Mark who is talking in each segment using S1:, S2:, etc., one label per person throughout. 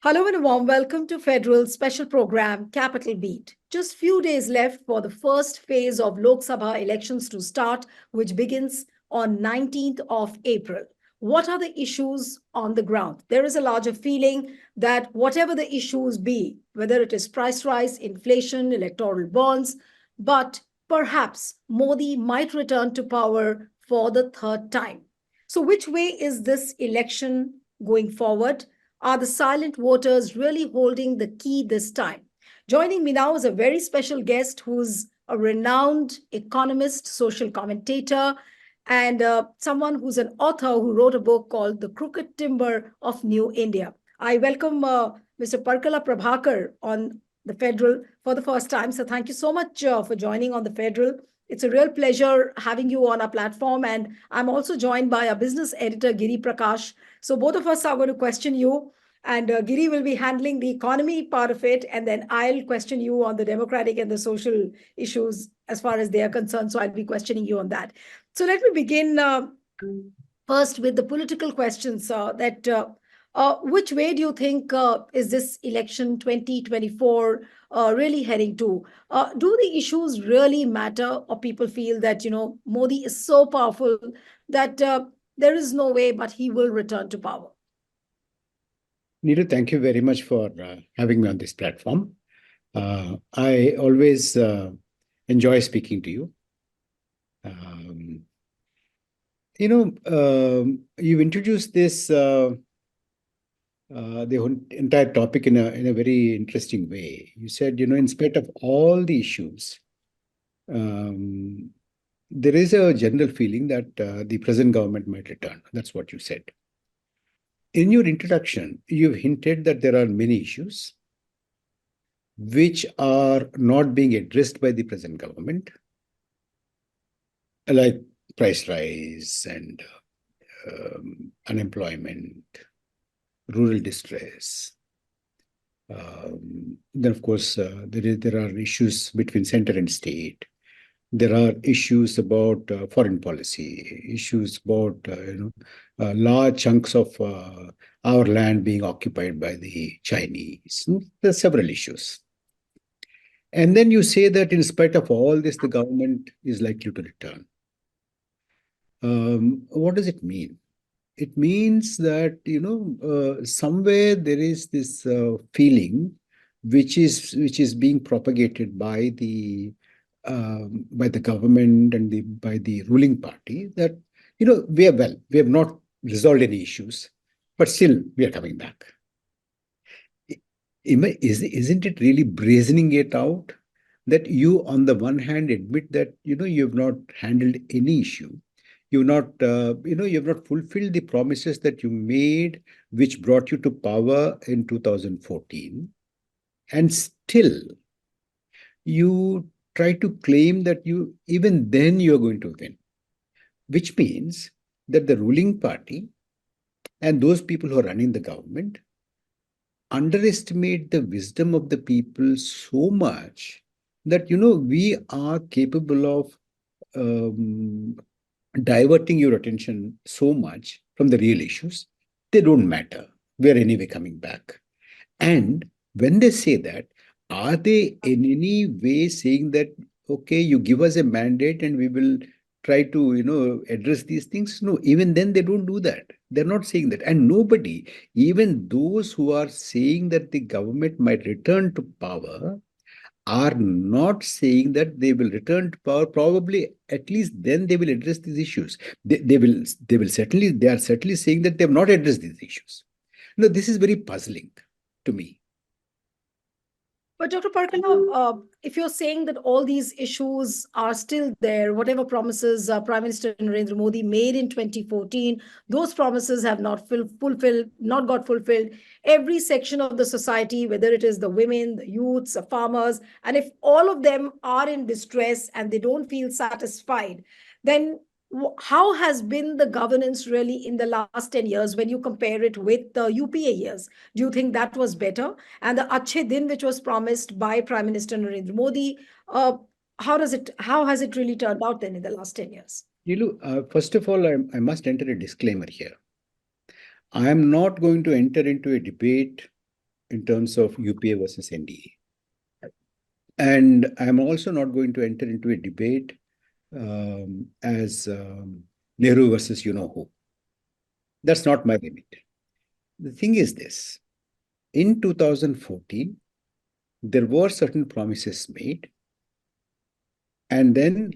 S1: Hello and a warm welcome to Federal's special program, Capital Beat. Just few days left for the first phase of Lok Sabha elections to start, which begins on 19th of April. What are the issues on the ground? There is a larger feeling that whatever the issues be, whether it is price rise, inflation, electoral bonds, but perhaps Modi might return to power for the third time. So which way is this election going forward? Are the silent voters really holding the key this time? Joining me now is a very special guest who's a renowned economist, social commentator, and someone who's an author who wrote a book called The Crooked Timber of New India. I welcome Mr. Parakala Prabhakar on the Federal for the first time. So thank you so much for joining on the Federal. It's a real pleasure having you on our platform. And I'm also joined by our business editor, Giri Prakash. So both of us are going to question you, and Giri will be handling the economy part of it, and then I'll question you on the democratic and the social issues as far as they are concerned. So I'll be questioning you on that. So let me begin first with the political questions. Which way do you think is this election 2024 really heading to? Do the issues really matter, or people feel that Modi is so powerful that there is no way but he will return to power?
S2: Neeru, thank you very much for having me on this platform. I always enjoy speaking to you. You've introduced this the entire topic in a very interesting way. You said, in spite of all the issues, there is a general feeling that the present government might return. That's what you said. In your introduction, you've hinted that there are many issues which are not being addressed by the present government, like price rise and unemployment, rural distress. Then, of course, there are issues between center and state. There are issues about foreign policy, issues about large chunks of our land being occupied by the Chinese. There are several issues. And then you say that in spite of all this, the government is likely to return. What does it mean? It means that, somewhere there is this feeling which is being propagated by the government and by the ruling party that, we have not resolved any issues, but still we are coming back. Isn't it really brazening it out that you, on the one hand, admit that, you have not handled any issue? You've not fulfilled the promises that you made, which brought you to power in 2014. And still, you try to claim that even then you're going to win, which means that the ruling party and those people who are running the government underestimate the wisdom of the people so much that, we are capable of diverting your attention so much from the real issues. They don't matter. We're anyway coming back. And when they say that, are they in any way saying that, okay, you give us a mandate and we will try to, address these things? No, even then they don't do that. They're not saying that. And nobody, even those who are saying that the government might return to power, are not saying that they will return to power. Probably at least then they will address these issues. They are certainly saying that they have not addressed these issues. This is very puzzling to me.
S1: But Dr. Parkala, if you're saying that all these issues are still there, whatever promises Prime Minister Narendra Modi made in 2014, those promises have not got fulfilled. Every section of the society, whether it is the women, the youths, the farmers, and if all of them are in distress and they don't feel satisfied, then how has been the governance really in the last 10 years when you compare it with the UPA years? Do you think that was better? And the Achhe Din, which was promised by Prime Minister Narendra Modi, how has it really turned out then in the last 10 years?
S2: First of all, I must enter a disclaimer here. I am not going to enter into a debate in terms of UPA versus NDA. And I'm also not going to enter into a debate as Nehru versus you know who. That's not my remit. The thing is this: in 2014, there were certain promises made, and then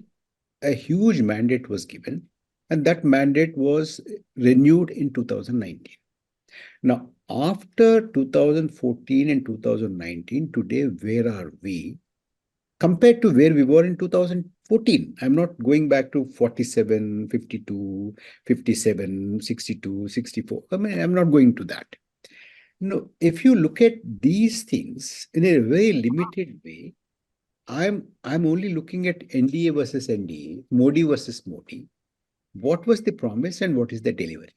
S2: a huge mandate was given, and that mandate was renewed in 2019. Now, after 2014 and 2019, today, where are we compared to where we were in 2014? I'm not going back to 47, 52, 57, 62, 64. I mean, I'm not going to that. No, if you look at these things in a very limited way, I'm only looking at NDA versus NDA, Modi versus Modi. What was the promise and what is the delivery?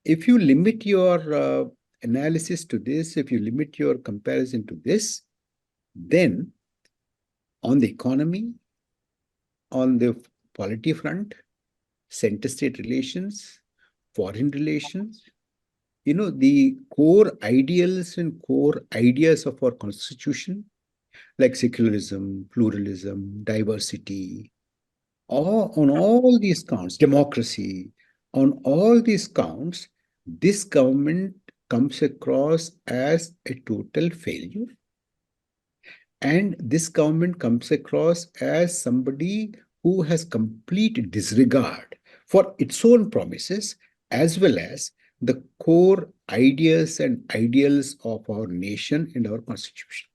S2: If you limit your analysis to this, if you limit your comparison to this, then on the economy, on the polity front, center-state relations, foreign relations, the core ideals and core ideas of our constitution, like secularism, pluralism, diversity, on all these counts, democracy, on all these counts, this government comes across as a total failure. And this government comes across as somebody who has complete disregard for its own promises as well as the core ideas and ideals of our nation and our constitution.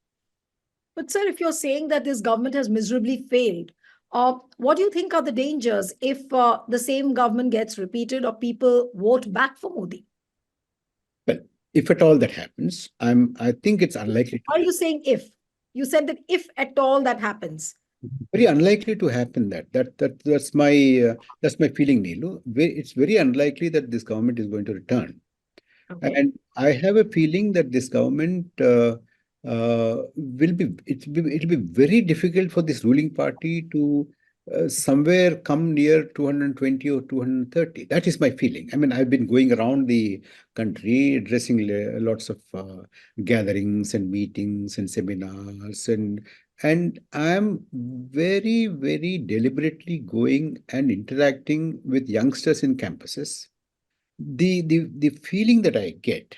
S1: But, sir, if you're saying that this government has miserably failed, what do you think are the dangers if the same government gets repeated or people vote back for Modi?
S2: Well, if at all that happens, I think it's unlikely to
S1: Why are
S2: happen.
S1: you saying if? You said that if at all that happens.
S2: Very unlikely to happen. That's my feeling, Neelu. It's very unlikely that this government is going to return.
S1: Okay.
S2: And I have a feeling that this government it'll be very difficult for this ruling party to somewhere come near 220 or 230. That is my feeling. I mean, I've been going around the country addressing lots of gatherings and meetings and seminars, and I'm very, very deliberately going and interacting with youngsters in campuses. The feeling that I get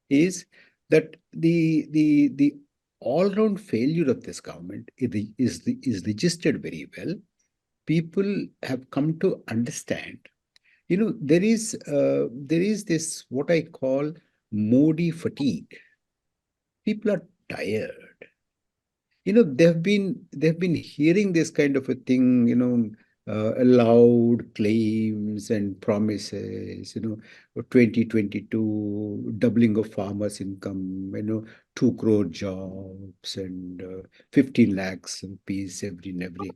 S2: is that the all-round failure of this government is registered very well. People have come to understand. There is this what I call Modi fatigue. People are tired. They've been hearing this kind of a thing, loud claims and promises, 2022 doubling of farmers income, 2 crore jobs and 15 lakhs rupees in every.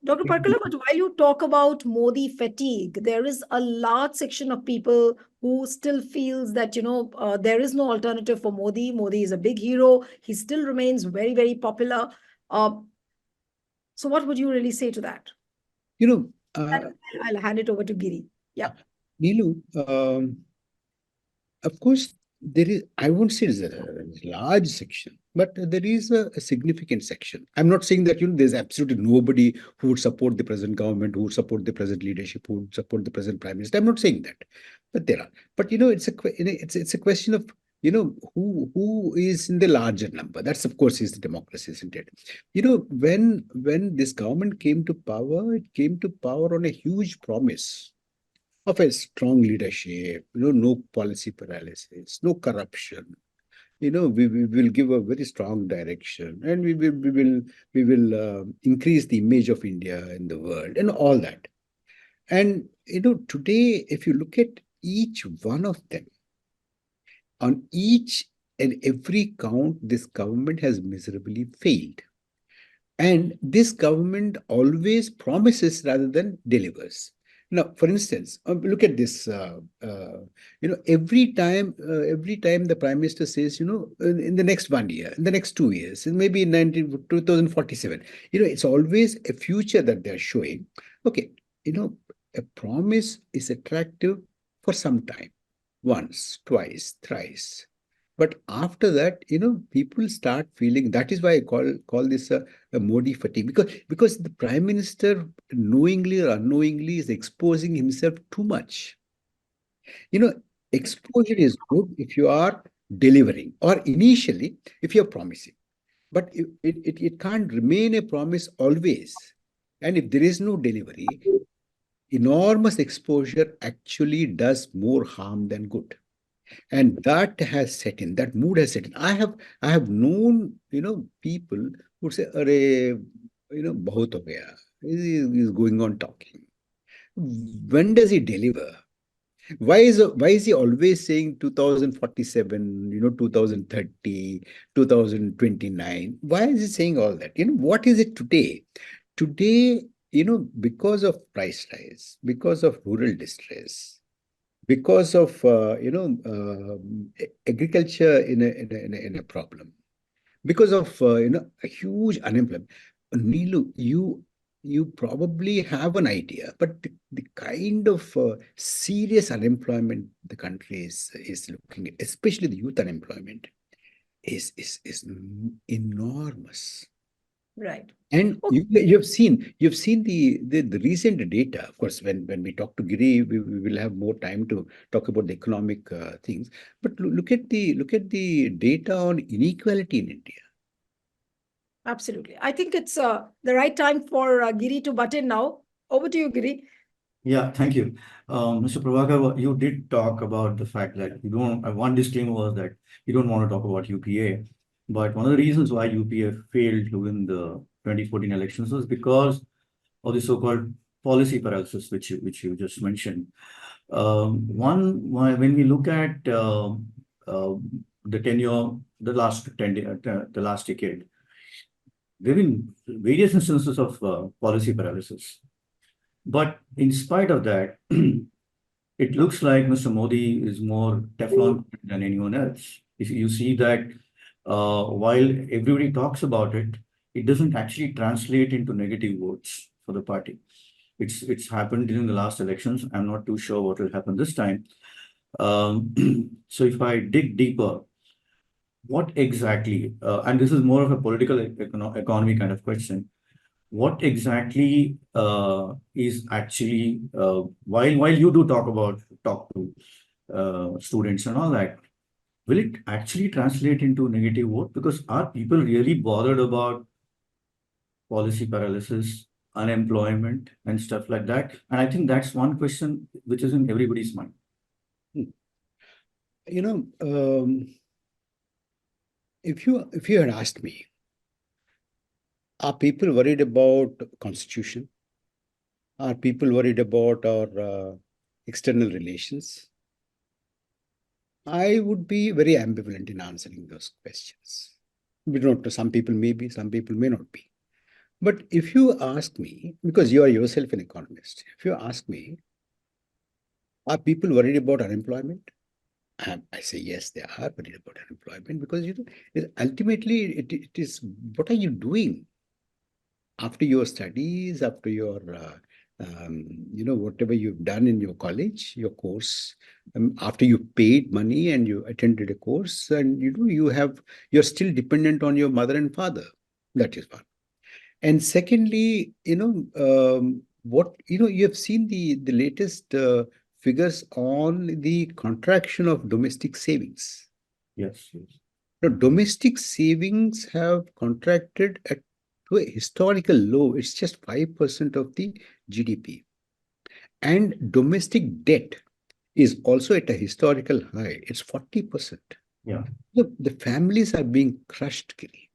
S1: Dr. Parkala, but while you talk about Modi fatigue, there is a large section of people who still feels that, there is no alternative for Modi. Modi is a big hero. He still remains very, very popular. Uh, so what would you really say to that?
S2: you know
S1: And
S2: uh,
S1: I'll hand it over to Giri. Yeah.
S2: Neelu, of course, there is, I won't say it's a large section, but there is a significant section. I'm not saying that, there's absolutely nobody who would support the present government, who would support the present leadership, who would support the present prime minister. I'm not saying that, but there are. But, it's a question of, who is in the larger number. That's, of course, is the democracy, isn't it? When this government came to power, it came to power on a huge promise of a strong leadership, no policy paralysis, no corruption. We will give a very strong direction, and we will increase the image of India in the world, and all that. And today, if you look at each one of them, on each and every count, this government has miserably failed. And this government always promises rather than delivers. Now, for instance, look at this. Every time the prime minister says, in the next 1 year, in the next 2 years, and maybe in 2047, it's always a future that they're showing. Okay, a promise is attractive for some time, once, twice, thrice. But after that, people start feeling. That is why I call this a Modi fatigue, because the prime minister, knowingly or unknowingly, is exposing himself too much. You know, exposure is good if you are delivering, or initially if you're promising. But it can't remain a promise always. And if there is no delivery, enormous exposure actually does more harm than good. And that has set in, that mood has set in. I have known, people who say, Arey, bahut ho gaya. He's going on talking. When does he deliver? Why is he always saying 2047, 2030, 2029? Why is he saying all that? What is it today? Today, because of price rise, because of rural distress, because of agriculture in a problem, because of a huge unemployment. Neelu, you probably have an idea, but the kind of serious unemployment the country is looking at, especially the youth unemployment, is enormous.
S1: Right.
S2: And
S1: Okay.
S2: you've seen the recent data. Of course, when we talk to Giri, we will have more time to talk about the economic things. But look at the data on inequality in India.
S1: Absolutely. I think it's the right time for Giri to butt in now. Over to you, Giri.
S3: Yeah, thank you. Mr. Prabhakar, you did talk about the fact that you don't, one disclaimer was that you don't want to talk about UPA. But one of the reasons why UPA failed to win the 2014 elections was because of the so-called policy paralysis, which you just mentioned. When we look at uh, the tenure, the last decade, there have been various instances of policy paralysis. But in spite of that, it looks like Mr. Modi is more Teflon than anyone else. If you see that while everybody talks about it, it doesn't actually translate into negative votes for the party. It's happened during the last elections. I'm not too sure what will happen this time. So if I dig deeper, what exactly, and this is more of a political economy kind of question, what exactly is actually while you do talk to students and all that, will it actually translate into negative vote? Because are people really bothered about policy paralysis, unemployment, and stuff like that? And I think that's one question which is in everybody's mind.
S2: Hmm. You know, if you had asked me, are people worried about constitution? Are people worried about our external relations? I would be very ambivalent in answering those questions. We don't know. Some people may be, some people may not be. But if you ask me, because you are yourself an economist, if you ask me, are people worried about unemployment? I say yes, they are worried about unemployment, because ultimately it is, what are you doing after your studies, after your whatever you've done in your college, your course, after you paid money and you attended a course, and you're still dependent on your mother and father. That is one. And secondly, what you have seen the latest figures on the contraction of domestic savings.
S3: Yes, yes.
S2: Now, domestic savings have contracted to a historical low. It's just 5% of the GDP. And domestic debt is also at a historical high. It's 40%.
S3: Yeah.
S2: The families are being crushed, Giri.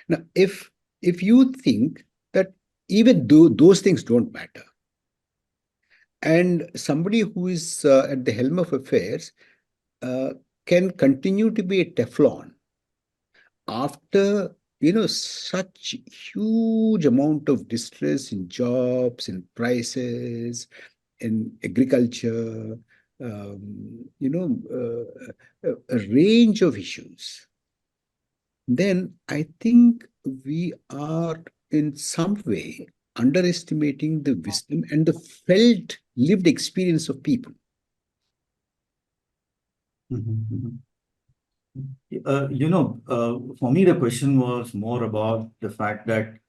S2: Now, if you think that even though those things don't matter, and somebody who is at the helm of affairs uh, can continue to be a Teflon after such huge amount of distress in jobs, in prices, in agriculture, a range of issues, then I think we are in some way underestimating the wisdom and the felt lived experience of people.
S3: Mhm, mhm. For me, the question was more about the fact that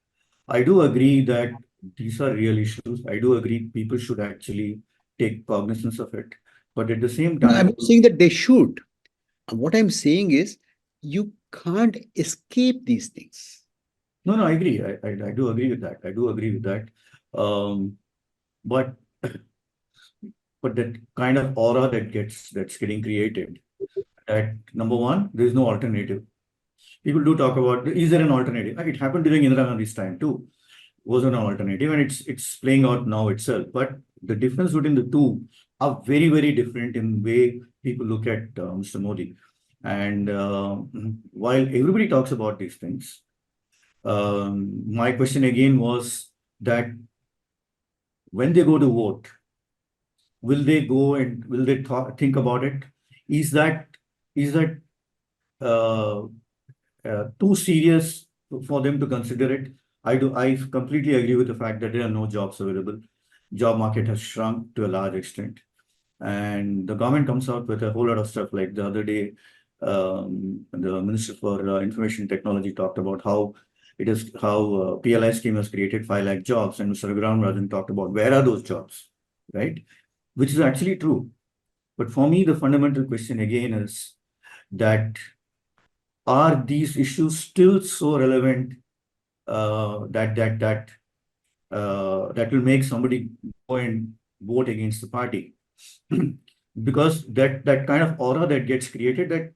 S3: I do agree that these are real issues. I do agree people should actually take cognizance of it. But at the same
S2: No, I'm
S3: time,
S2: not saying that they should. What I'm saying is you can't escape these things.
S3: no, I agree. I do agree with that. I do agree with that. Um, but but that kind of aura that's getting created, that number one, there is no alternative. People do talk about, is there an alternative? It happened during Indira Gandhi's time too. Was an alternative, and it's playing out now itself. But the difference between the two are very, very different in way people look at Mr. Modi. And while everybody talks about these things, my question again was that when they go to vote, will they go and will they think about it? Is that uh, too serious for them to consider it? I completely agree with the fact that there are no jobs available. Job market has shrunk to a large extent, and the government comes out with a whole lot of stuff. Like the other day, the Minister for Information Technology talked about how it is how PLI scheme has created 5 lakh jobs, and Mr. Raghuram Rajan talked about where are those jobs, right? Which is actually true. But for me, the fundamental question again is that are these issues still so relevant that will make somebody go and vote against the party? Because that kind of aura that gets created, that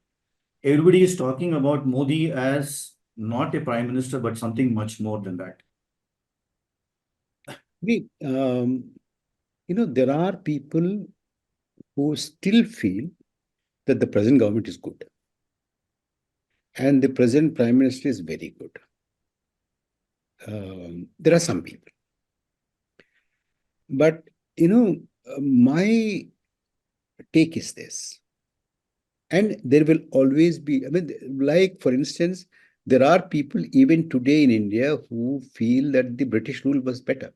S3: everybody is talking about Modi as not a prime minister, but something much more than that.
S2: There are people who still feel that the present government is good and the present prime minister is very good. There are some people. But, my take is this. And there will always be, like, for instance, there are people even today in India who feel that the British rule was better.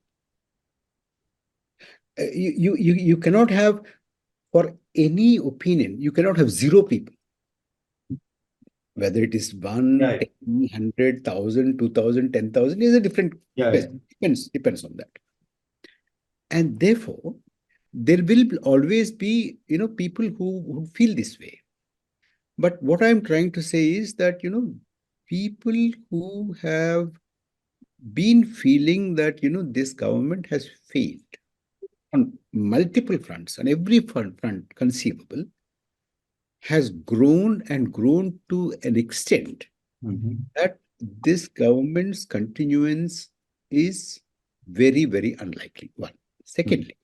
S2: You cannot have, for any opinion, you cannot have zero people. Whether it is 1,
S3: Yeah.
S2: 10, 100, 1,000, 2,000, 10,000 is a different question. Depends on that. And therefore, there will always be, people who feel this way. But what I'm trying to say is that, people who have been feeling that, this government has failed on multiple fronts, on every front conceivable, has grown and grown to an extent that this government's continuance is very, very unlikely. One. Secondly,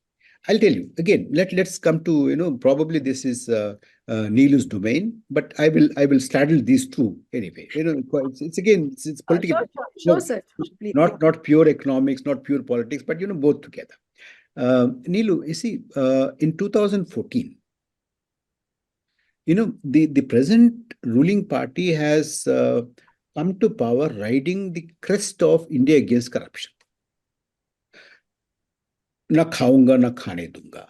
S2: I'll tell you again. Let's come to, probably this is Neelu's domain, but I will straddle these two anyway. It's again it's political.
S1: Sure, sir. Please.
S2: Not pure economics, not pure politics, but both together. Neelu, you see, in 2014, the present ruling party has come to power riding the crest of India against corruption. Na khaunga, na khane dunga.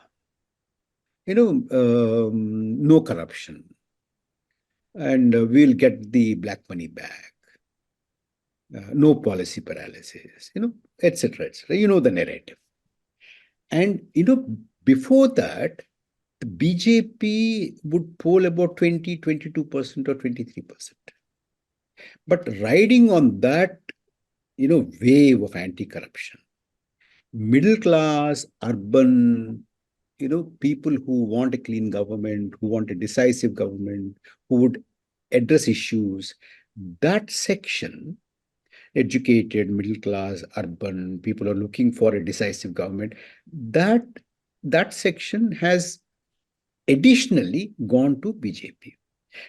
S2: No corruption. And we'll get the black money back. No policy paralysis, etc., etc. You know the narrative. And, before that, the BJP would poll about 20, 22% or 23%. But riding on that, wave of anti-corruption, middle class, urban, people who want a clean government, who want a decisive government, who would address issues, that section, educated, middle class, urban, people are looking for a decisive government, that section has additionally gone to BJP.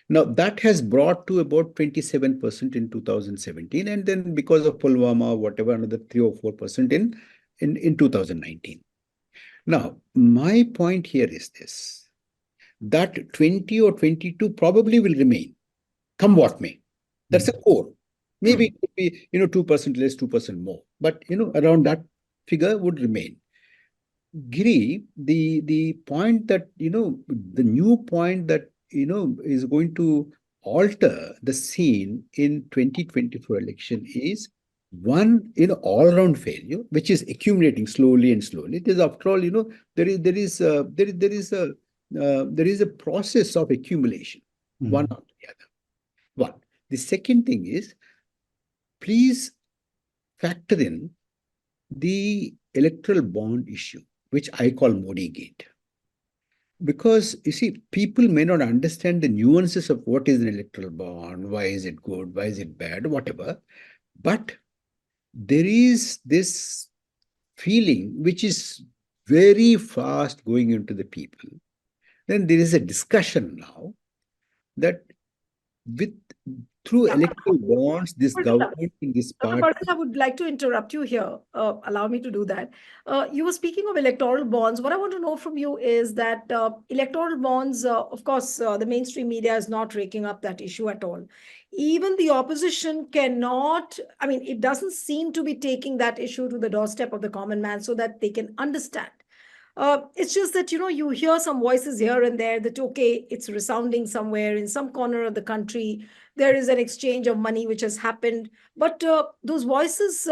S2: Now, that has brought to about 27% in 2017, and then because of Pulwama, whatever, another 3 or 4% in 2019. Now, my point here is this, that 20 or 22 probably will remain, come what may. That's a core. Maybe it could be, 2% less, 2% more, but, around that figure would remain. Giri, the point that, the new point that, is going to alter the scene in 2024 election is one, all-around failure, which is accumulating slowly and slowly. It is, after all, there is a process of accumulation, one
S3: Mhm.
S2: after the other. One. The second thing is, please factor in the electoral bond issue, which I call Modigate. Because you see, people may not understand the nuances of what is an electoral bond, why is it good, why is it bad, whatever. But there is this feeling which is very fast going into the people. Then there is a discussion now that with through
S1: Yeah.
S2: electoral bonds, this government and this
S1: Dr.
S2: party.
S1: Parakala, I would like to interrupt you here. Allow me to do that. You were speaking of electoral bonds. What I want to know from you is that electoral bonds, of course, the mainstream media is not raking up that issue at all. Even the opposition cannot, I mean, it doesn't seem to be taking that issue to the doorstep of the common man so that they can understand. It's just that, you hear some voices here and there that, okay, it's resounding somewhere in some corner of the country. There is an exchange of money which has happened. But those voices,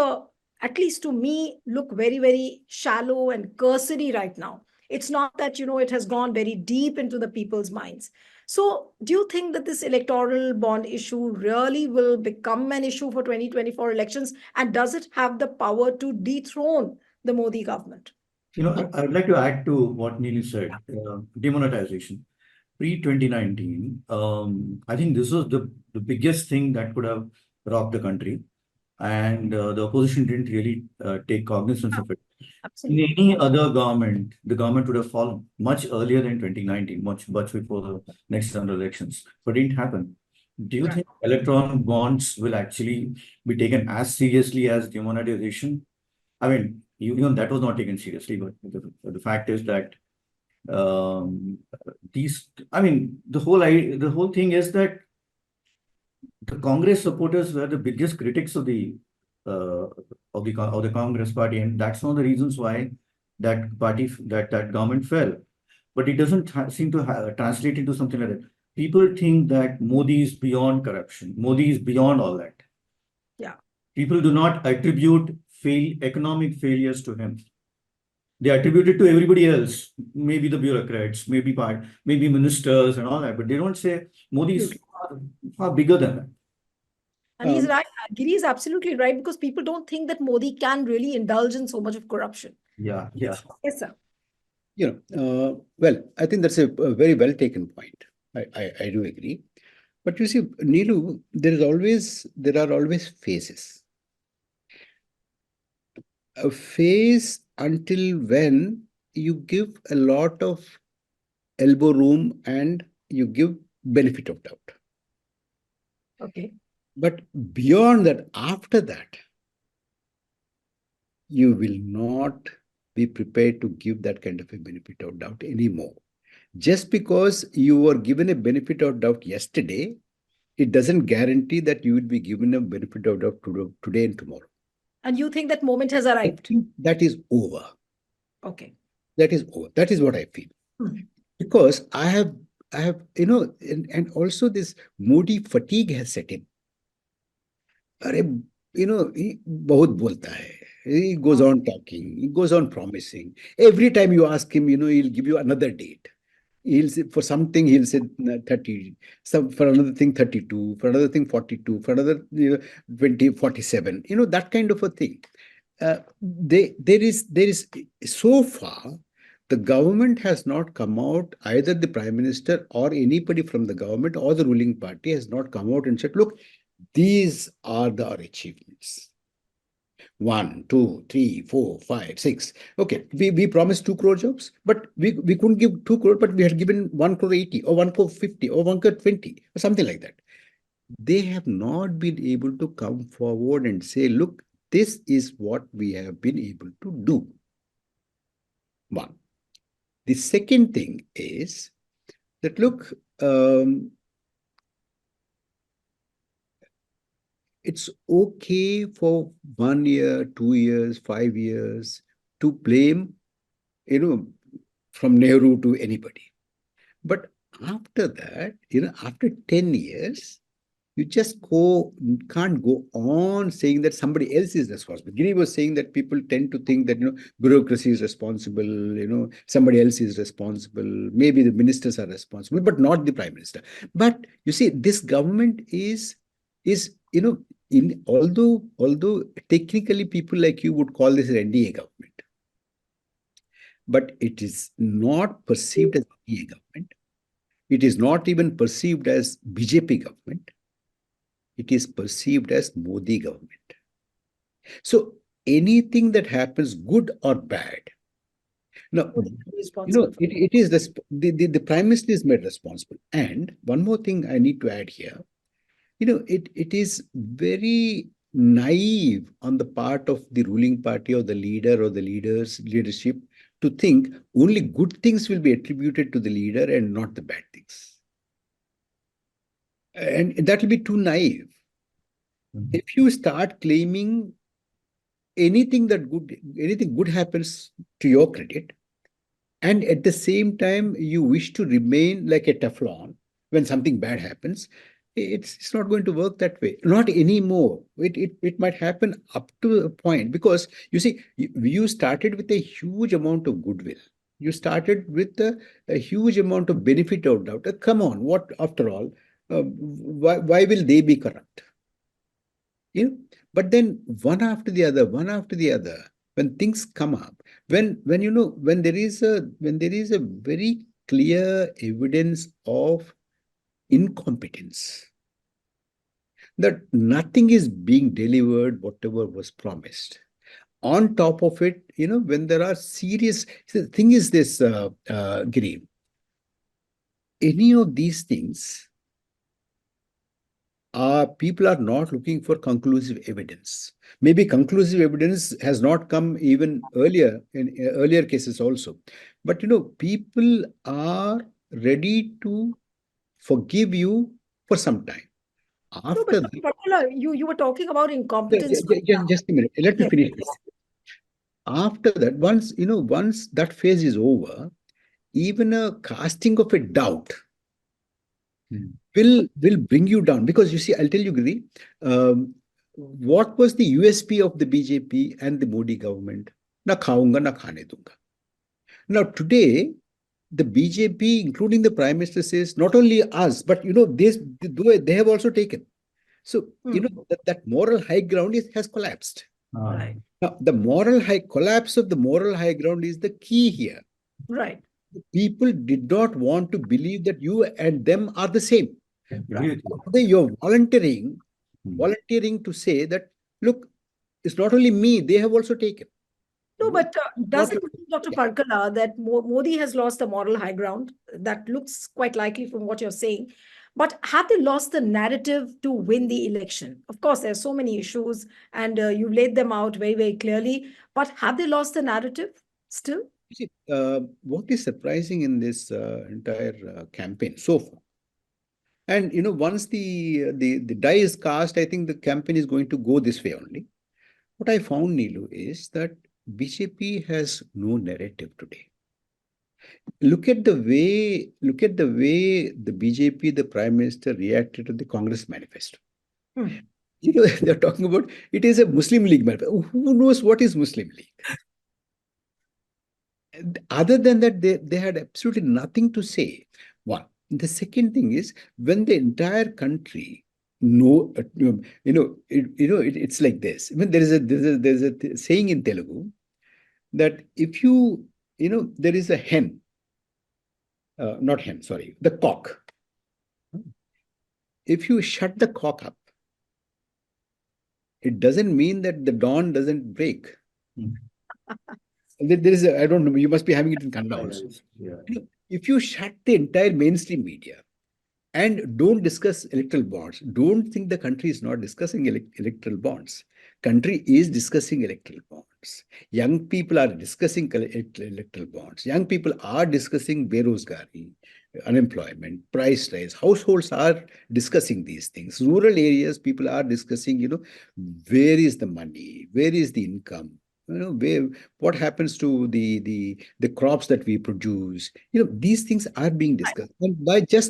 S1: at least to me, look very, very shallow and cursory right now. It's not that, it has gone very deep into the people's minds. So, do you think that this electoral bond issue really will become an issue for 2024 elections? And does it have the power to dethrone the Modi government?
S3: I would like to add to what Neeli said, demonetization. Pre-2019, I think this was the biggest thing that could have rocked the country, and the opposition didn't really take cognizance of it. In
S1: Absolutely.
S3: any other government, the government would have fallen much earlier than 2019, much before the next general elections, but it didn't happen. Do you
S1: Right.
S3: think electronic bonds will actually be taken as seriously as demonetization? I mean, even that was not taken seriously, but the fact is that um, the whole thing is that the Congress supporters were the biggest critics of uh, the Congress party, and that's one of the reasons why that government fell. But it doesn't seem to translate into something like that. People think that Modi is beyond corruption. Modi is beyond all that.
S1: Yeah.
S3: People do not attribute economic failures to him. They attribute it to everybody else, maybe the bureaucrats, maybe ministers and all that, but they don't say Modi is
S1: Absolutely.
S3: far bigger than that.
S1: And he's
S2: Um,
S1: right. Giri is absolutely right because people don't think that Modi can really indulge in so much of corruption.
S3: Yeah, yeah.
S1: Yes, sir.
S2: well, I think that's a very well taken point. I do agree. But you see, Neelu, there are always phases. A phase until when you give a lot of elbow room and you give benefit of doubt.
S1: Okay.
S2: But beyond that, after that, you will not be prepared to give that kind of a benefit of doubt anymore. Just because you were given a benefit of doubt yesterday, it doesn't guarantee that you will be given a benefit of doubt today and tomorrow.
S1: And you think that moment has
S2: I
S1: arrived?
S2: think that is over.
S1: Okay.
S2: That is over. That is what I feel.
S1: Hmm.
S2: Because I have, and also this moody fatigue has set in. अरे, he बहुत बोलता है. He goes on talking. He goes on promising. Every time you ask him, he'll give you another date. He'll say for something, he'll say 30, for another thing 32, for another thing 42, for another 20, 47. That kind of a thing. There is so far the government has not come out, either the prime minister or anybody from the government or the ruling party has not come out and said, look, these are our achievements. 1, 2, 3, 4, 5, 6. Okay, we promised 2 crore jobs, but we couldn't give 2 crore, but we had given 1 crore 80 or 1 crore 50 or 1 crore 20 or something like that. They have not been able to come forward and say, look, this is what we have been able to do. One. The second thing is that, look, it's okay for 1 year, 2 years, 5 years to blame, from Nehru to anybody. But after that, after 10 years, you just can't go on saying that somebody else is responsible. Giri was saying that people tend to think that, bureaucracy is responsible, somebody else is responsible, maybe the ministers are responsible, but not the prime minister. But you see, this government is, although technically people like you would call this an NDA government, but it is not perceived as NDA government. It is not even perceived as BJP government. It is perceived as Modi government. So anything that happens, good or bad, now, it is the prime minister is made responsible. And one more thing I need to add here, it is very naive on the part of the ruling party or the leader or the leadership to think only good things will be attributed to the leader and not the bad things. And that will be too naive. If you start claiming anything good happens to your credit, and at the same time you wish to remain like a Teflon when something bad happens, it's not going to work that way. Not anymore. It might happen up to a point, because you see, you started with a huge amount of goodwill. You started with a huge amount of benefit out doubt. Come on, what after all? Why will they be corrupt? But then one after the other, when things come up, when there is a very clear evidence of incompetence, that nothing is being delivered whatever was promised. On top of it, when there are serious, the thing is this, Giri, any of these things, people are not looking for conclusive evidence. Maybe conclusive evidence has not come even earlier, in earlier cases also. But people are ready to forgive you for some time. After that,
S1: Parakala, you were talking about incompetence.
S2: just a minute. Let me finish this. After that, once that phase is over, even a casting of a doubt will bring you down. Because you see, I'll tell you, Giri, what was the USP of the BJP and the Modi government? Na khaunga, na khane dunga. Now today, the BJP, including the Prime Minister, says not only us, but they have also taken. So that moral high ground has collapsed.
S1: Right.
S2: Now, the collapse of the moral high ground is the key here.
S1: Right.
S2: People did not want to believe that you and them are the same.
S3: Right.
S2: You're volunteering to say that, look, it's not only me, they have also taken.
S1: No, but does it
S2: Not-
S1: mean, Dr. Parkala, that Modi has lost the moral high ground? That looks quite likely from what you're saying. But have they lost the narrative to win the election? Of course, there are so many issues, and you laid them out very, very clearly. But have they lost the narrative still?
S2: You see, what is surprising in this entire campaign so far? And once the die is cast, I think the campaign is going to go this way only. What I found, Neelu, is that BJP has no narrative today. Look at the way the BJP, the Prime Minister, reacted to the Congress manifesto. They're talking about it is a Muslim League manifesto. Who knows what is Muslim League? Other than that, they had absolutely nothing to say. One. The second thing is, when the entire country it's like this. I mean, there's a saying in Telugu that if there is a hen, not hen, sorry, the cock. If you shut the cock up, it doesn't mean that the dawn doesn't break. There is I don't know, you must be having it in Kannada also.
S3: Yeah.
S2: If you shut the entire mainstream media and don't discuss electoral bonds, don't think the country is not discussing electoral bonds. Country is discussing electoral bonds. Young people are discussing electoral bonds. Young people are discussing berozgari, unemployment, price rise. Households are discussing these things. Rural areas, people are discussing, where is the money? Where is the income? where, what happens to the crops that we produce? These things are being discussed, and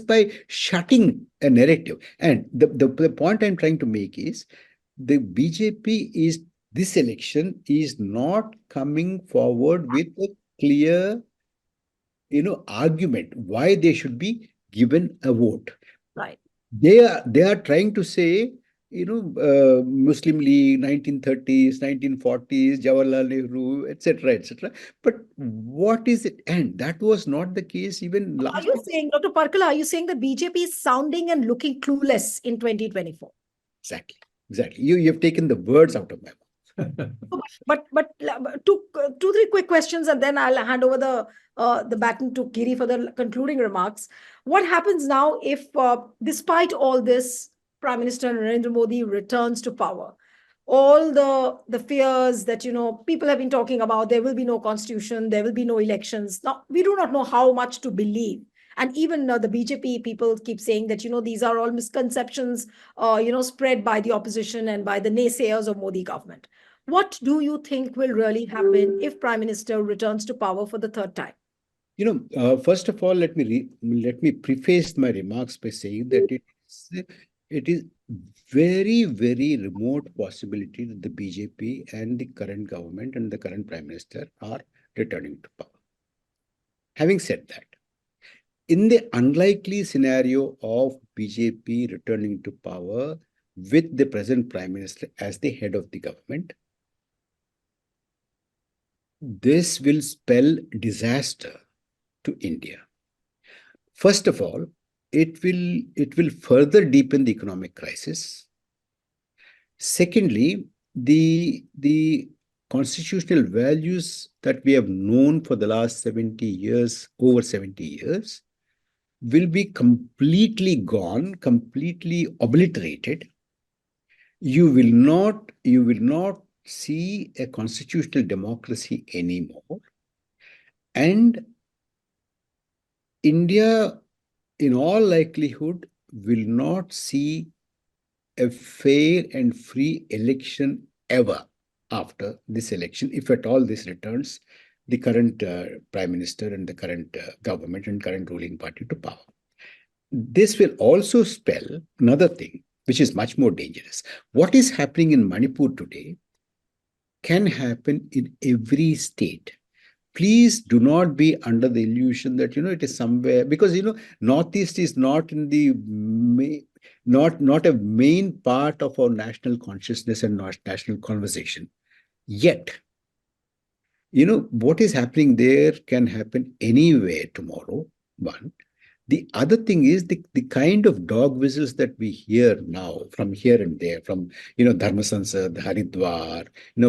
S2: by shutting a narrative. And the point I'm trying to make is the BJP is this election is not coming forward with a clear argument why they should be given a vote.
S1: Right.
S2: They are trying to say, Muslim League, 1930s, 1940s, Jawaharlal Nehru, etc., etc. But what is it? And that was not the case even
S1: Are
S2: last.
S1: you saying, Dr. Parkala, are you saying that BJP is sounding and looking clueless in 2024?
S2: Exactly, exactly. You've taken the words out of my mouth.
S1: But two, three quick questions, and then I'll hand over the baton to Giri for the concluding remarks. What happens now if, despite all this, Prime Minister Narendra Modi returns to power? All the fears that people have been talking about, there will be no constitution, there will be no elections. Now we do not know how much to believe. And even the BJP people keep saying that these are all misconceptions spread by the opposition and by the naysayers of Modi government. What do you think will really happen if Prime Minister returns to power for the third time?
S2: First of all, let me preface my remarks by saying that it is very, very remote possibility that the BJP and the current government and the current Prime Minister are returning to power. Having said that, in the unlikely scenario of BJP returning to power with the present Prime Minister as the head of the government, this will spell disaster to India. First of all, it will further deepen the economic crisis. Secondly, the constitutional values that we have known for the last 70 years, over 70 years, will be completely gone, completely obliterated. You will not see a constitutional democracy anymore. And India, in all likelihood, will not see a fair and free election ever after this election, if at all this returns the current Prime Minister and the current government and current ruling party to power. This will also spell another thing, which is much more dangerous. What is happening in Manipur today can happen in every state. Please do not be under the illusion that it is somewhere, because Northeast is not in the not a main part of our national consciousness and national conversation. Yet, what is happening there can happen anywhere tomorrow. One. The other thing is the kind of dog whistles that we hear now from here and there, from Dharma Sansad, Haridwar,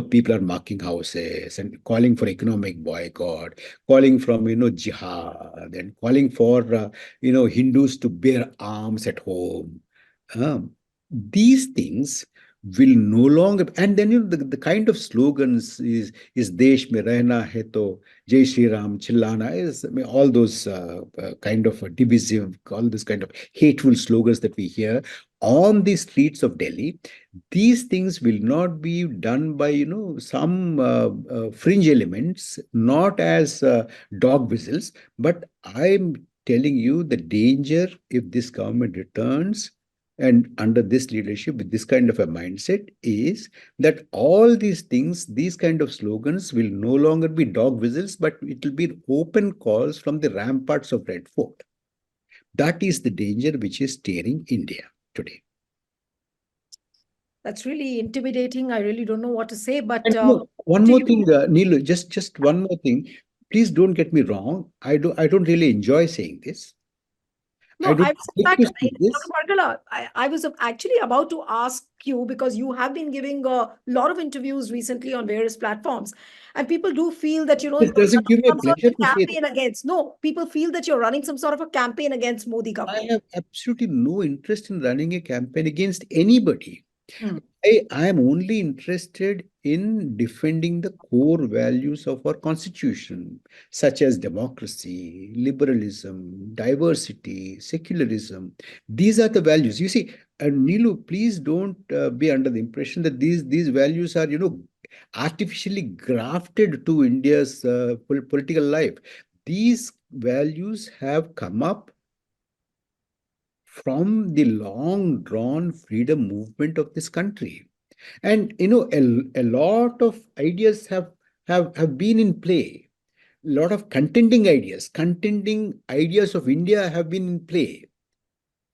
S2: people are marking houses and calling for economic boycott, calling from jihad, and calling for Hindus to bear arms at home. These things will no longer, and then the kind of slogans is Desh mein rehna hai to Jai Shri Ram chillana, is, I mean, all those kind of divisive, all this kind of hateful slogans that we hear on the streets of Delhi. These things will not be done by some fringe elements, not as dog whistles. But I'm telling you the danger if this government returns and under this leadership with this kind of a mindset is that all these things, these kind of slogans will no longer be dog whistles, but it will be open calls from the ramparts of Red Fort. That is the danger which is staring India today.
S1: That's really intimidating. I really don't know what to say, but
S2: And one
S1: do
S2: more
S1: you?
S2: thing, Neelu, just one more thing. Please don't get me wrong. I don't really enjoy saying this. I
S1: No,
S2: don't
S1: I was in
S2: like
S1: fact,
S2: to say
S1: Dr.
S2: this.
S1: Parkala, I was actually about to ask you, because you have been giving a lot of interviews recently on various platforms, and people do feel that you're
S2: It doesn't give me a
S1: some sort
S2: pleasure
S1: of
S2: to say that.
S1: campaign against. No, people feel that you're running some sort of a campaign against Modi
S2: I
S1: government.
S2: have absolutely no interest in running a campaign against anybody.
S1: Hmm.
S2: I am only interested in defending the core values of our constitution, such as democracy, liberalism, diversity, secularism. These are the values. You see, Neelu, please don't be under the impression that these values are, artificially grafted to India's political life. These values have come up from the long drawn freedom movement of this country. And a lot of ideas have been in play. A lot of contending ideas of India have been in play.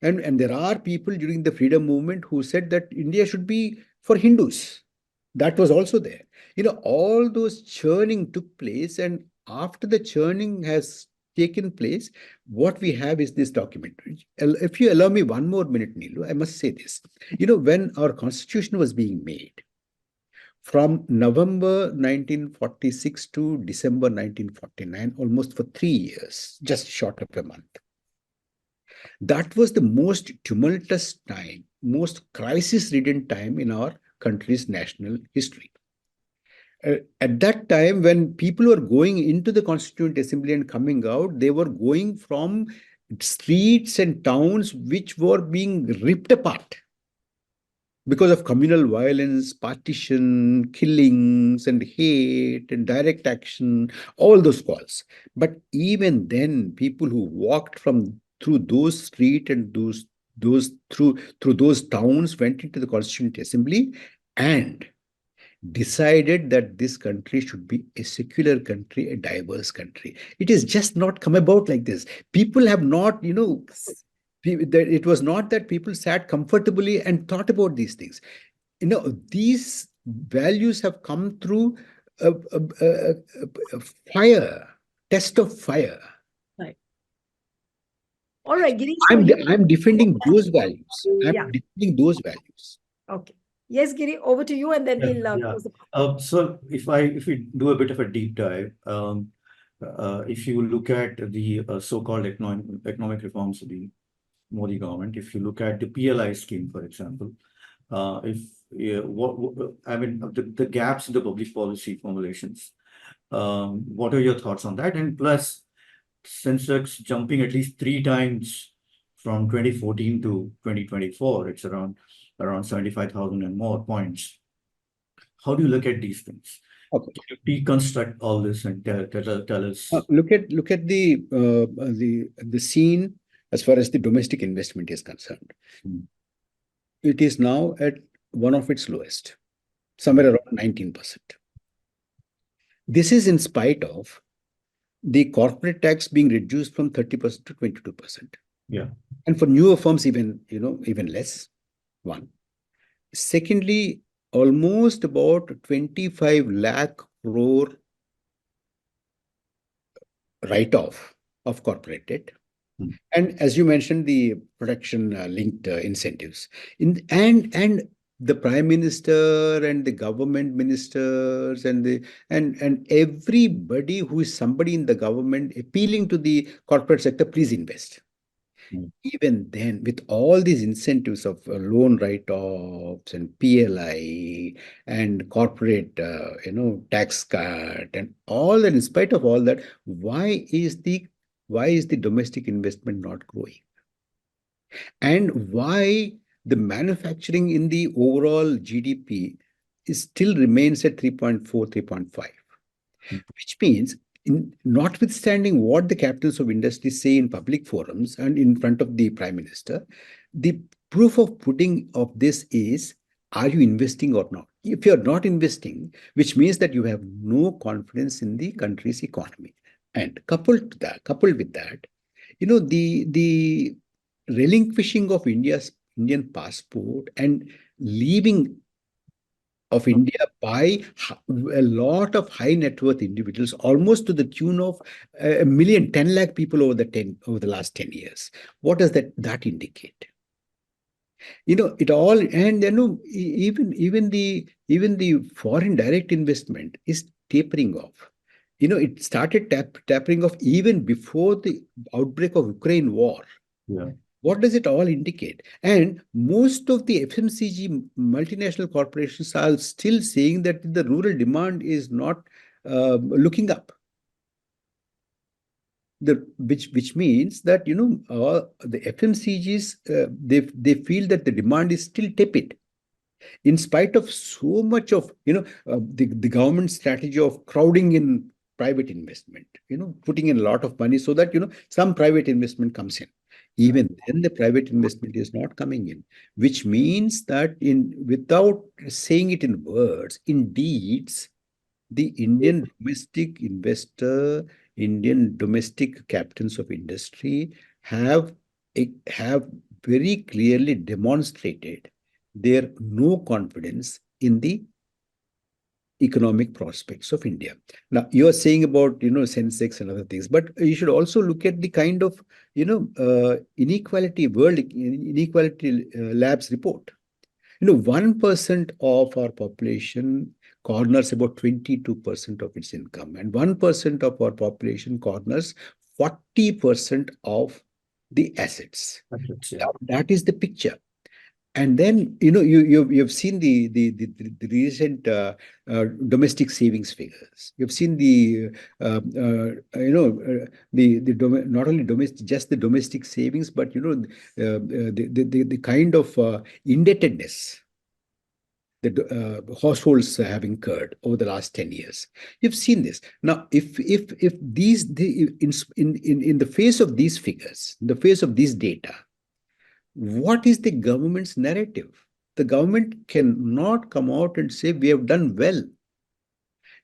S2: And there are people during the freedom movement who said that India should be for Hindus. That was also there. All those churning took place, and after the churning has taken place, what we have is this document. If you allow me one more minute, Nilu, I must say this. When our constitution was being made, from November 1946 to December 1949, almost for 3 years, just short of a month, that was the most tumultuous time, most crisis-ridden time in our country's national history. At that time, when people were going into the Constituent Assembly and coming out, they were going from streets and towns which were being ripped apart because of communal violence, partition, killings, and hate, and direct action, all those calls. But even then, people who walked through those streets and through those towns went into the Constituent Assembly and decided that this country should be a secular country, a diverse country. It has just not come about like this. People have not, it was not that people sat comfortably and thought about these things. These values have come through a fire, test of fire.
S1: Right. All right, Girish.
S2: I'm defending those values. I'm
S1: Yeah.
S2: defending those values.
S1: Okay. Yes, Giri, over to you, and then we'll
S3: Yeah.
S1: close the.
S3: So if we do a bit of a deep dive, if you look at the so-called economic reforms of the Modi government, if you look at the PLI scheme, for example, I mean the gaps in the public policy formulations, what are your thoughts on that? And plus, Sensex jumping at least 3 times from 2014 to 2024, it's around 75,000 and more points. How do you look at these things?
S2: Okay.
S3: Can you deconstruct all this and tell us?
S2: Look at the scene as far as the domestic investment is concerned. It is now at one of its lowest, somewhere around 19%. This is in spite of the corporate tax being reduced from 30% to 22%.
S3: Yeah.
S2: And for newer firms, even less. One. Secondly, almost about 25 lakh crore write-off of corporate debt. And as you mentioned, the production linked incentives. And the prime minister and the government ministers and everybody who is somebody in the government appealing to the corporate sector, please invest. Even then, with all these incentives of loan write-offs and PLI and corporate, tax cut and all that, in spite of all that, why is the domestic investment not growing? And why the manufacturing in the overall GDP still remains at 3.4, 3.5, which means, notwithstanding what the captains of industry say in public forums and in front of the prime minister, the proof of pudding of this is, are you investing or not? If you're not investing, which means that you have no confidence in the country's economy. And coupled with that, the relinquishing of Indian passport and leaving of India by a lot of high net worth individuals, almost to the tune of a million, 10 lakh people over the last 10 years. What does that indicate? It all, and even the foreign direct investment is tapering off. It started tapering off even before the outbreak of Ukraine war.
S3: Yeah.
S2: What does it all indicate? And most of the FMCG multinational corporations are still saying that the rural demand is not looking up. Which means that the FMCGs they feel that the demand is still tepid. in spite of so much of the government strategy of crowding in private investment, putting in a lot of money so that some private investment comes in. Even then, the private investment is not coming in, which means that in without saying it in words, in deeds, the Indian domestic investor, Indian domestic captains of industry have have very clearly demonstrated their no confidence in the economic prospects of India. Now, you are saying about Sensex and other things, but you should also look at the kind of world inequality labs report. 1% of our population corners about 22% of its income, and 1% of our population corners 40% of the assets.
S3: Yeah.
S2: That is the picture. And then you've seen the recent domestic savings figures. You've seen not only domestic, just the domestic savings, but the kind of indebtedness that households have incurred over the last 10 years. You've seen this. Now, if in the face of these figures, in the face of these data, what is the government's narrative? The government cannot come out and say we have done well.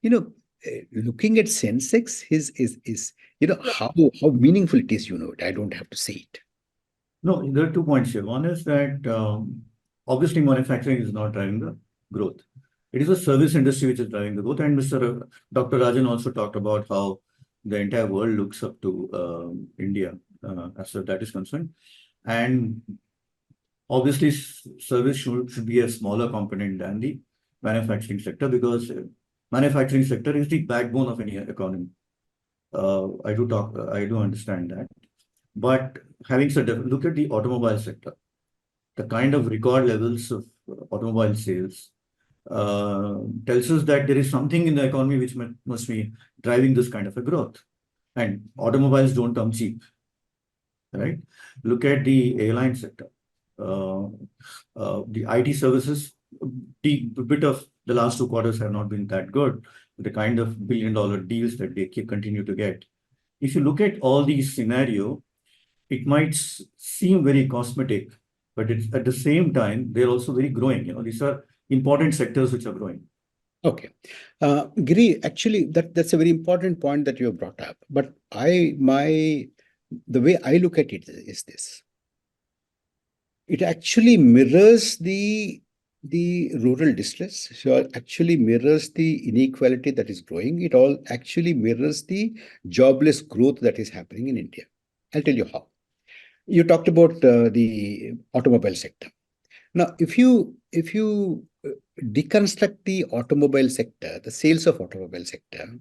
S2: Looking at Sensex is how meaningful it is. I don't have to say it.
S3: No, there are 2 points here. One is that obviously manufacturing is not driving the growth. It is a service industry which is driving the growth. And Dr. Rajan also talked about how the entire world looks up to India as far as that is concerned. And obviously, service should be a smaller component than the manufacturing sector, because manufacturing sector is the backbone of any economy. I do understand that. But having said that, look at the automobile sector. The kind of record levels of automobile sales tells us that there is something in the economy which must be driving this kind of a growth. And automobiles don't come cheap, right? Look at the airline sector. The IT services, the bit of the last 2 quarters have not been that good. The kind of billion-dollar deals that they continue to get. If you look at all these scenarios, it might seem very cosmetic, but it's at the same time they're also very growing. These are important sectors which are growing.
S2: Okay, Giri, actually that's a very important point that you have brought up. But the way I look at it is this. It actually mirrors the rural distress. So it actually mirrors the inequality that is growing. It all actually mirrors the jobless growth that is happening in India. I'll tell you how. You talked about the automobile sector. Now, if you deconstruct the automobile sector, the sales of automobile sector,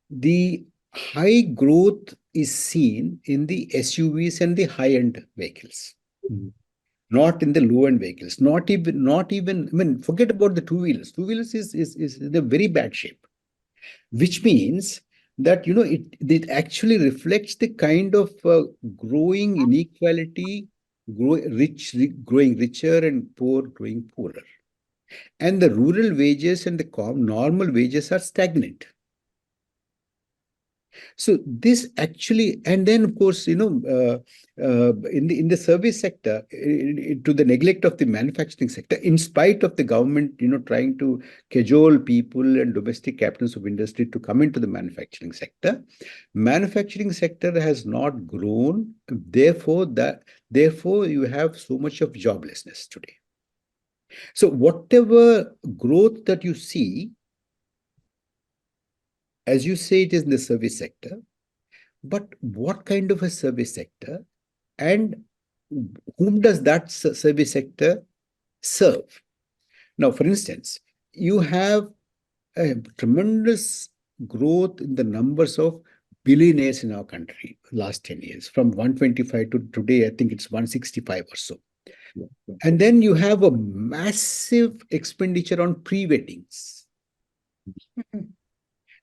S2: the high growth is seen in the SUVs and the high-end vehicles.
S3: Mhm.
S2: Not in the low-end vehicles. Not even. I mean, forget about the two-wheelers. Two-wheelers is in a very bad shape, which means that it actually reflects the kind of growing inequality, growing richer, and poor growing poorer. And the rural wages and the normal wages are stagnant. So this actually, and then of course, in the service sector, to the neglect of the manufacturing sector, in spite of the government, trying to cajole people and domestic captains of industry to come into the manufacturing sector has not grown. Therefore, you have so much of joblessness today. So whatever growth that you see, as you say, it is in the service sector, but what kind of a service sector, and whom does that service sector serve? Now, for instance, you have a tremendous growth in the numbers of billionaires in our country last 10 years, from 125 to today, I think it's 165 or so.
S3: Yeah.
S2: And then you have a massive expenditure on pre-weddings.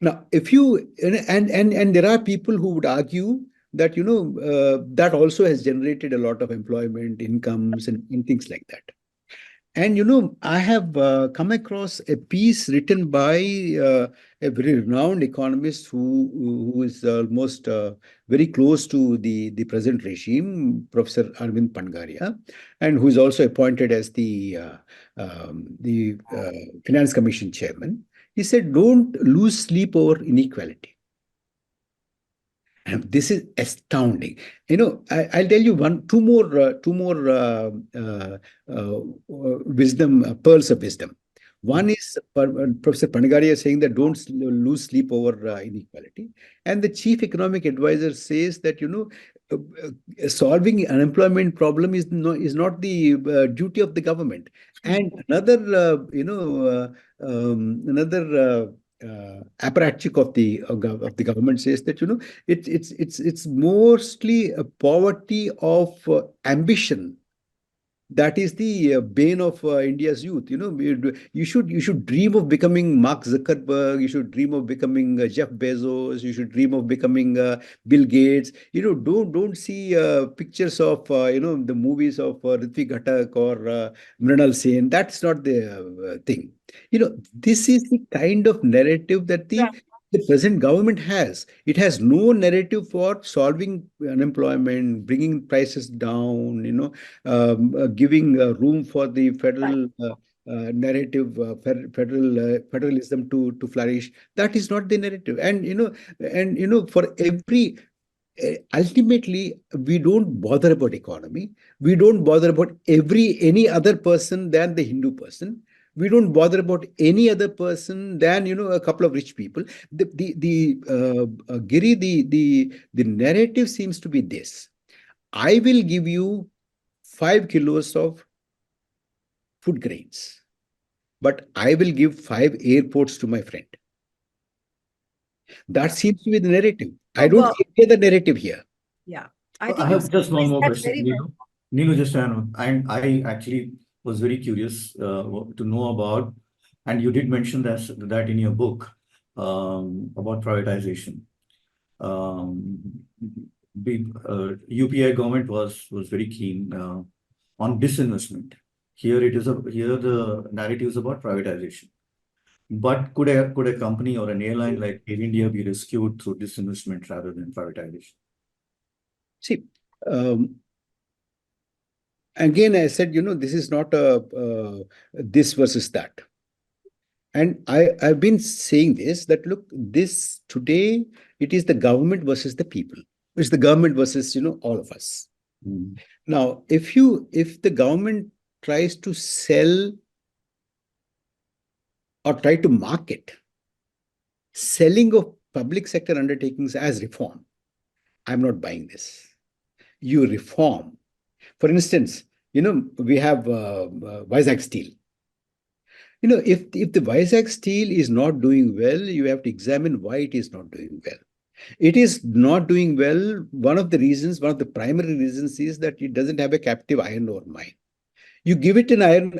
S2: Now, if you and there are people who would argue that that also has generated a lot of employment, incomes, and things like that. And I have come across a piece written by a very renowned economist who is almost very close to the present regime, Professor Arvind Pangaria, and who is also appointed as the Finance Commission chairman. He said, "Don't lose sleep over inequality." And this is astounding. I'll tell you two more wisdom pearls of wisdom. One is Professor Panagaria saying that don't lose sleep over inequality, and the chief economic advisor says that solving unemployment problem is not the duty of the government. And another apparatchik of the government says that it's mostly a poverty of ambition that is the bane of India's youth. You should dream of becoming Mark Zuckerberg. You should dream of becoming Jeff Bezos. You should dream of becoming Bill Gates. Don't see pictures of the movies of Ritvik Ghatak or Mrinal Sen. That's not the thing. This is the kind of narrative that the present government has. It has no narrative for solving unemployment, bringing prices down, giving room for the federal narrative, federalism to flourish. That is not the narrative. And for every ultimately, we don't bother about economy. We don't bother about any other person than the Hindu person. We don't bother about any other person than a couple of rich people. Giri, the narrative seems to be this: I will give you 5 kilos of food grains, but I will give 5 airports to my friend. That seems to be the narrative. I don't
S1: Well,
S2: get the narrative here.
S1: yeah,
S3: So
S1: I
S3: I
S1: think you've
S3: have just one
S1: summarized
S3: more
S1: that
S3: question,
S1: very well.
S3: Neelu, just I actually was very curious to know about, and you did mention that in your book about privatization. The UPI government was very keen on disinvestment. Here the narrative is about privatization. But could a company or an airline like Air India be rescued through disinvestment rather than privatization?
S2: See, again, I said, this is not a this versus that. And I've been saying this, that look, this today, it is the government versus the people. It's the government versus, all of us.
S3: Mm.
S2: Now, if the government tries to sell or try to market selling of public sector undertakings as reform, I'm not buying this. You reform. For instance, we have Vizag Steel. If the Vizag Steel is not doing well, you have to examine why it is not doing well. It is not doing well. One of the primary reasons is that it doesn't have a captive iron ore mine. You give an iron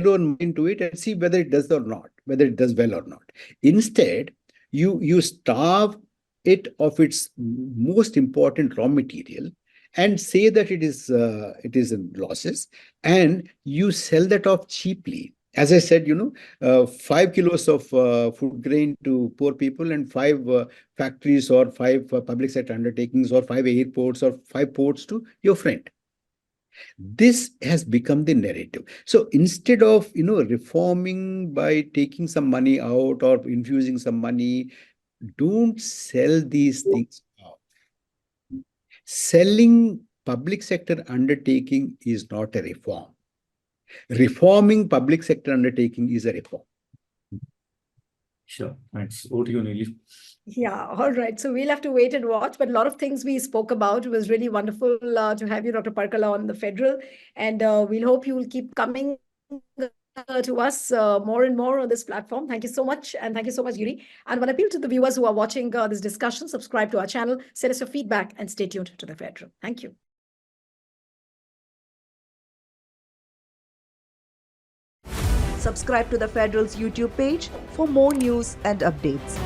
S2: ore mine to it and see whether it does or not, whether it does well or not. Instead, you starve it of its most important raw material and say that it is in losses, and you sell that off cheaply. As I said, 5 kilos of food grain to poor people, and five factories or five public sector undertakings or five airports or five ports to your friend. This has become the narrative. So instead of reforming by taking some money out or infusing some money, don't sell these things off. Selling public sector undertaking is not a reform. Reforming public sector undertaking is a reform.
S3: Sure. Thanks. Over to you, Neelu.
S1: Yeah, all right. So we'll have to wait and watch. But a lot of things we spoke about. It was really wonderful to have you, Dr. Parakala, on the Federal. And we'll hope you will keep coming to us more and more on this platform. Thank you so much. And thank you so much, Giri. And one appeal to the viewers who are watching this discussion, subscribe to our channel, send us your feedback, and stay tuned to the Federal. Thank you.
S4: Subscribe to the Federal's YouTube page for more news and updates.